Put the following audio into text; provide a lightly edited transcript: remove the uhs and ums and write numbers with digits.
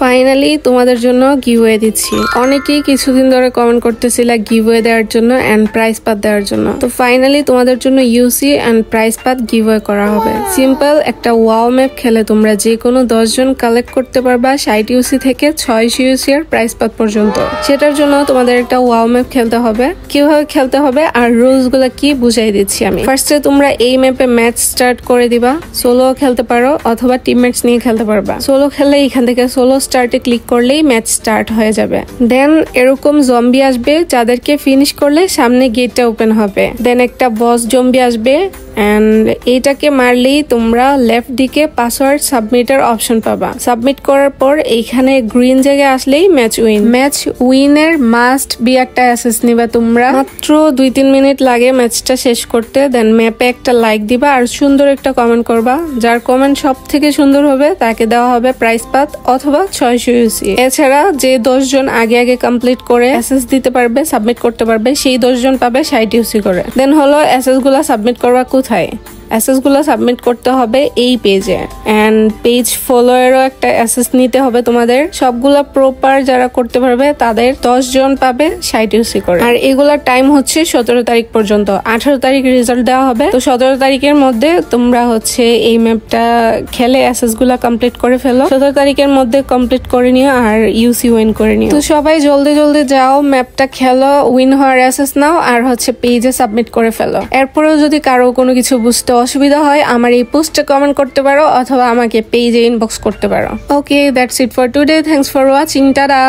Finally তোমাদের জন্য giveaway দিচ্ছি। অনেকেই কিছুদিন ধরে কমেন্ট করতেছিল গিভওয়ে দেওয়ার জন্য এন্ড প্রাইস পাত দেওয়ার জন্য। তো ফাইনালি তোমাদের জন্য ইউসি এন্ড প্রাইস পাত গিভওয়ে করা হবে। সিম্পল একটা ওয়াও ম্যাপ খেলে তোমরা যে কোনো 10 জন কালেক্ট করতে পারবা 60 ইউসি থেকে 600 ইউসি এর প্রাইস পাত পর্যন্ত। সেটার জন্য তোমাদের একটা ওয়াও ম্যাপ খেলতে হবে। কিভাবে খেলতে হবে আর রুলস গুলা কি বুঝাই দিচ্ছি আমি। ফার্স্টে তোমরা এই ম্যাপে ম্যাচ স্টার্ট করে দিবা। সোলো খেলতে পারো অথবা টিমমেটস নিয়ে খেলতে পারবা। সোলো খেললে এখান থেকে সোলো স্টার্টে ক্লিক করলেই ম্যাচ স্টার্ট হয়ে যাবে। দেন এরকম জম্বি আসবে যাদেরকে ফিনিশ করলে সামনে গেটটা ওপেন হবে। দেন একটা বস জম্বি আসবে এন্ড এইটাকে মারলেই তোমরা লেফট দিকে পাসওয়ার্ড সাবমিটের অপশন পাবা। সাবমিট করার পর এইখানে গ্রিন জায়গায় আসলেই ম্যাচ উইন। ম্যাচ উইনের মাস্ট বি একটা অ্যাসেস নিবা তোমরা। মাত্র 2-3 মিনিট লাগে ম্যাচটা শেষ করতে। দেন ম্যাপে একটা লাইক দিবা আর সুন্দর একটা কমেন্ট করবা। যার কমেন্ট সব থেকে সুন্দর হবে তাকে দেওয়া হবে প্রাইস পাত অথবা 600 ইউসি। এছাড়া যে 10 জন আগে কমপ্লিট করে অ্যাসেস দিতে পারবে, সাবমিট করতে পারবে, সেই 10 জন পাবে 60 ইউসি করে। দেন হলো অ্যাসেস গুলা সাবমিট করবা কোথায়? অ্যাসেস গুলো সাবমিট করতে হবে এই পেজে এন্ড পেজ ফলোয়ারও একটা অ্যাসেস নিতে হবে তোমাদের। সবগুলা প্রপার যারা করতে পারবে তাদের 10 জন পাবে 60 ইউসি করে। আর এগুলার টাইম হচ্ছে 17 তারিখ পর্যন্ত। 18 তারিখ রেজাল্ট দেওয়া হবে। তো 17 তারিখের মধ্যে তোমরা হচ্ছে এই ম্যাপটা খেলে অ্যাসেস গুলা কমপ্লিট করে ফেলো। 17 তারিখের মধ্যে কমপ্লিট করে নিও আর ইউসি উইন করে নিও। তো সবাই জলদি যাও, ম্যাপটা খেলো, উইন হওয়ার অ্যাসেস নাও আর হচ্ছে পেজে সাবমিট করে ফেলো। এরপরেও যদি কারো কোনো কিছু বুঝতে অসুবিধা হয় আমার এই পোস্টে কমেন্ট করতে পারো অথবা আমাকে পেজে ইনবক্স করতে পারো। Okay, that's it for today. Thanks for watching. Tata.